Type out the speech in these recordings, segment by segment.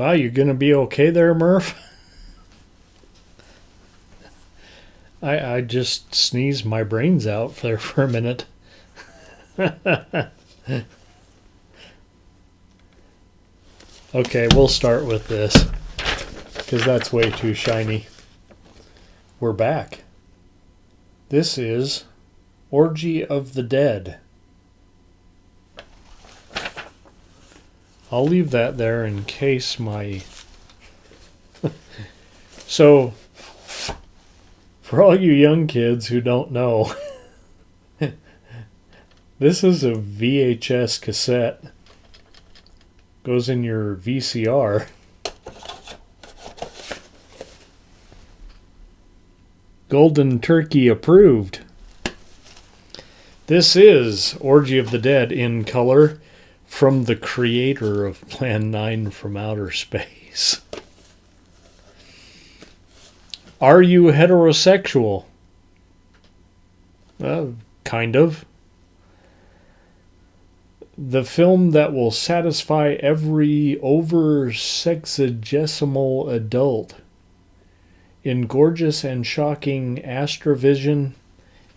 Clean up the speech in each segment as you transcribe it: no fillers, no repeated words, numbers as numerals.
Wow, you gonna be okay there, Murph? I just sneezed my brains out there for a minute. Okay, we'll start with this because that's way too shiny. We're back. This is Orgy of the Dead. I'll leave that there in case my... So, for all you young kids who don't know, this is a VHS cassette. Goes in your VCR. Golden Turkey approved. This is Orgy of the Dead in color from the creator of Plan 9 from Outer Space. Are you heterosexual? Kind of. The film that will satisfy every over-sexagesimal adult. In gorgeous and shocking Astrovision.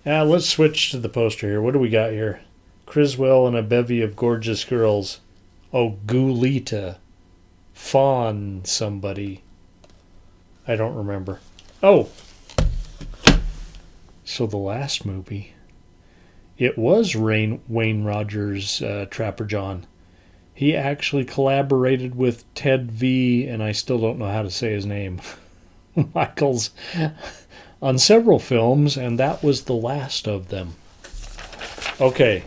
Let's switch to the poster here. What do we got here? Criswell and a bevy of gorgeous girls. Oh, Gulita. Fawn somebody. I don't remember. Oh! So the last movie... It was Wayne Rogers' Trapper John. He actually collaborated with Ted V, and I still don't know how to say his name, Michaels, on several films, and that was the last of them. Okay.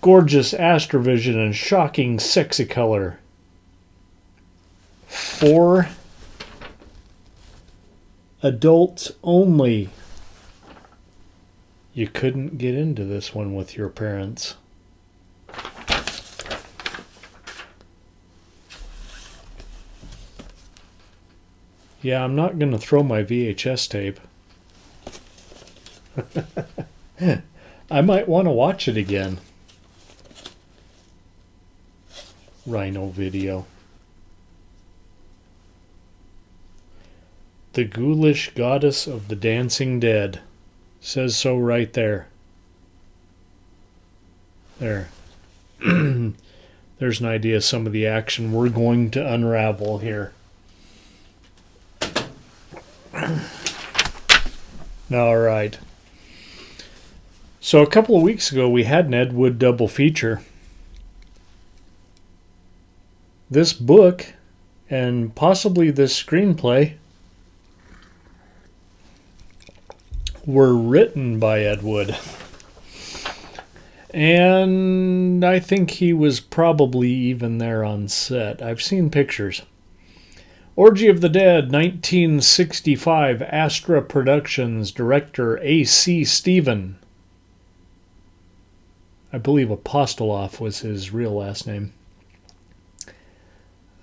Gorgeous Astrovision and shocking sexy color. For adults only. You couldn't get into this one with your parents. Yeah, I'm not going to throw my VHS tape. I might want to watch it again. Rhino video. The ghoulish goddess of the dancing dead. Says so right there. There. There's an idea of some of the action we're going to unravel here. All right. So a couple of weeks ago we had an Ed Wood double feature. This book and possibly this screenplay were written by Ed Wood. And I think he was probably even there on set. I've seen pictures. Orgy of the Dead, 1965, Astra Productions, director A.C. Stephen. I believe Apostoloff was his real last name.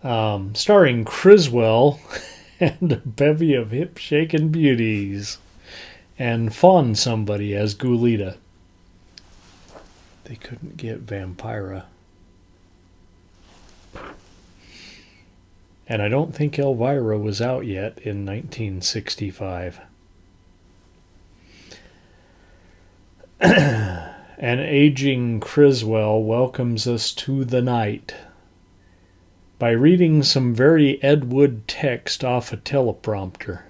Starring Criswell and a bevy of hip-shaking beauties. And Fawn somebody as Gulita. They couldn't get Vampira. And I don't think Elvira was out yet in 1965. An aging Criswell welcomes us to the night by reading some very Ed Wood text off a teleprompter.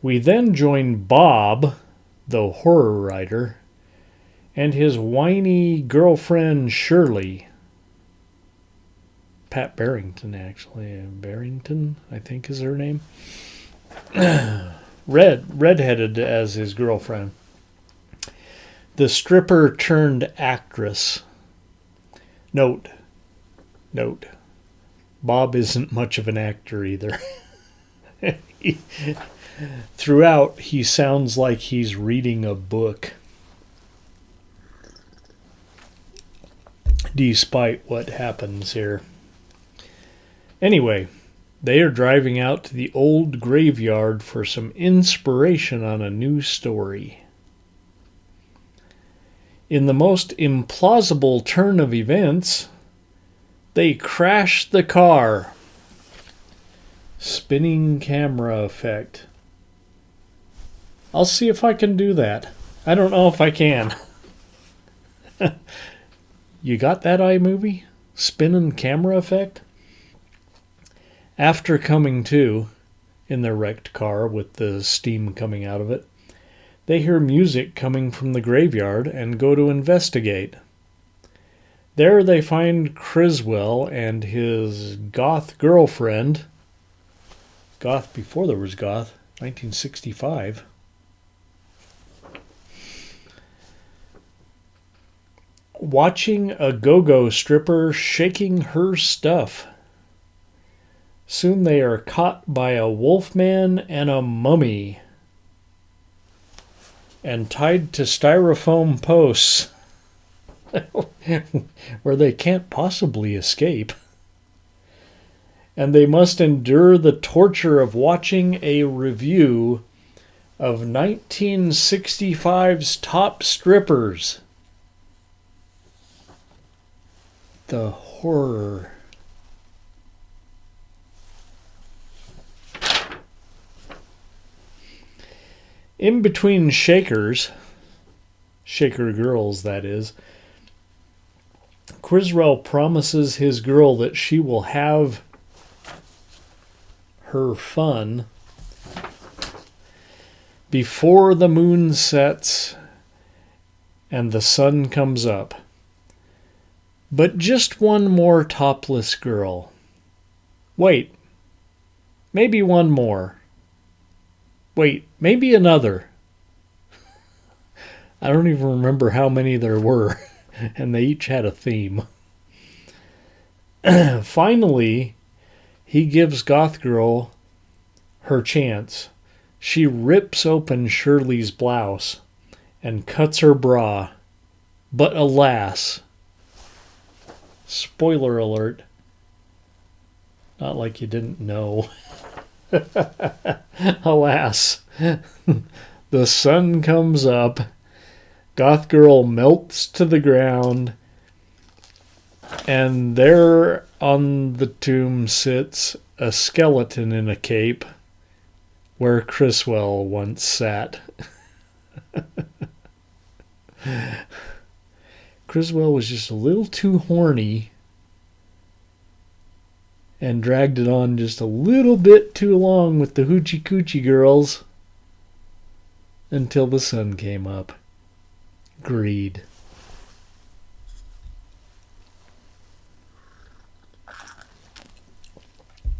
We then join Bob, the horror writer, and his whiny girlfriend Shirley. Pat Barrington, actually. Barrington, I think is her name. Redheaded as his girlfriend. The stripper turned actress. Note. Bob isn't much of an actor either. Throughout, he sounds like he's reading a book. Despite what happens here. Anyway, they are driving out to the old graveyard for some inspiration on a new story. In the most implausible turn of events, They crash the car. Spinning camera effect. I'll see if I can do that. I don't know if I can. You got that, iMovie? Spinning camera effect? After coming to, in their wrecked car with the steam coming out of it, they hear music coming from the graveyard and go to investigate. There they find Criswell and his goth girlfriend. Goth before there was goth, 1965. Watching a go-go stripper shaking her stuff. Soon they are caught by a wolfman and a mummy and tied to styrofoam posts where they can't possibly escape. And they must endure the torture of watching a review of 1965's top strippers. The horror. In between shakers, shaker girls that is, Criswell promises his girl that she will have her fun before the moon sets and the sun comes up. But just one more topless girl. Wait, maybe one more. Wait, maybe another. I don't even remember how many there were, and they each had a theme. Finally, he gives Goth Girl her chance. She rips open Shirley's blouse and cuts her bra. But alas, spoiler alert, not like you didn't know. Alas, the sun comes up, Goth Girl melts to the ground, and there on the tomb sits a skeleton in a cape where Criswell once sat. Criswell was just a little too horny and dragged it on just a little bit too long with the hoochie coochie girls until the sun came up. Greed.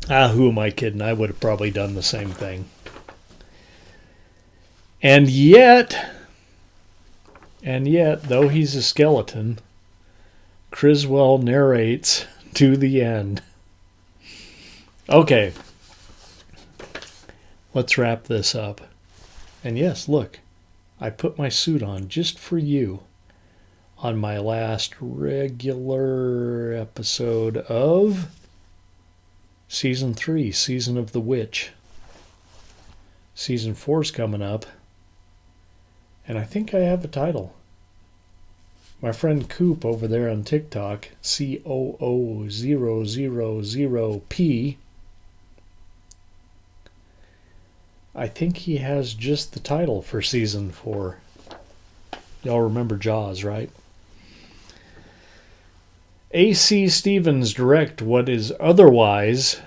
Who am I kidding? I would have probably done the same thing. And yet, though he's a skeleton, Criswell narrates to the end. Okay, let's wrap this up. And yes, look, I put my suit on just for you on my last regular episode of Season 3, Season of the Witch. Season 4's coming up, and I think I have a title. My friend Coop over there on TikTok, COO000P, I think he has just the title for Season 4. Y'all remember Jaws, right? A.C. Stevens direct what is otherwise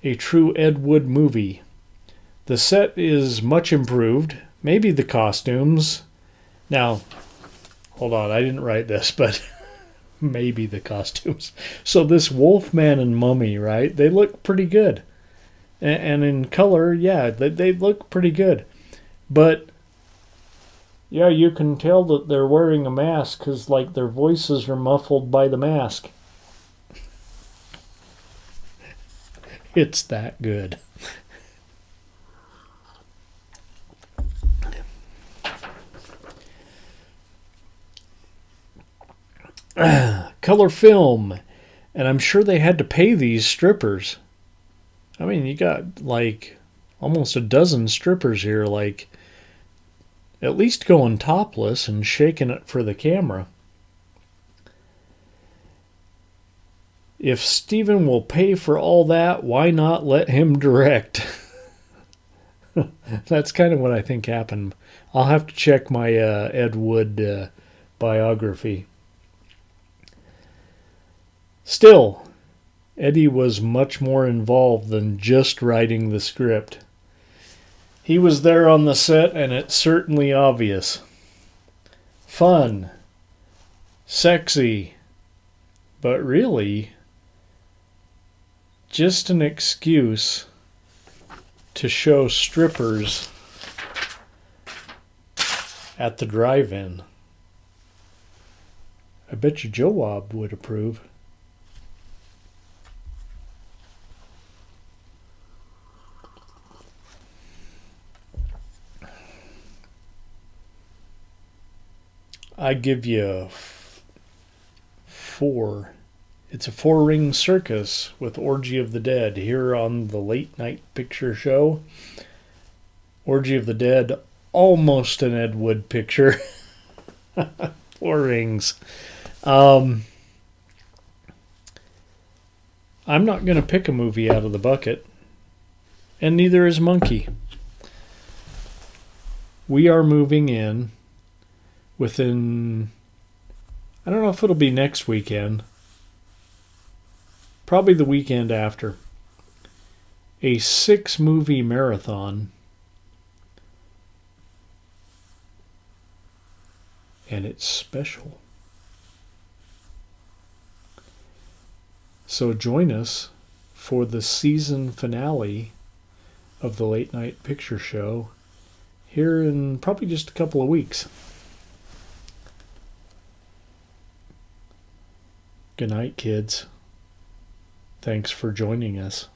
a true Ed Wood movie. The set is much improved. Maybe the costumes. Now, hold on, I didn't write this, but maybe the costumes. So this Wolfman and Mummy, right? They look pretty good. And in color, yeah, they look pretty good. But, yeah, you can tell that they're wearing a mask because, like, their voices are muffled by the mask. It's that good. Color film. And I'm sure they had to pay these strippers. I mean, you got like almost a dozen strippers here, like at least going topless and shaking it for the camera. If Steven will pay for all that, why not let him direct? That's kind of what I think happened. I'll have to check my Ed Wood biography. Still, Eddie was much more involved than just writing the script. He was there on the set, and it's certainly obvious. Fun, sexy, but really just an excuse to show strippers at the drive-in. I bet you Joe Wob would approve. I give you 4. It's a 4-ring circus with Orgy of the Dead here on the Late Night Picture Show. Orgy of the Dead, almost an Ed Wood picture. 4 rings. I'm not going to pick a movie out of the bucket, and neither is Monkey. We are moving in within, I don't know if it'll be next weekend, probably the weekend after, a 6-movie marathon. And it's special. So join us for the season finale of the Late Night Picture Show here in probably just a couple of weeks. Good night, kids. Thanks for joining us.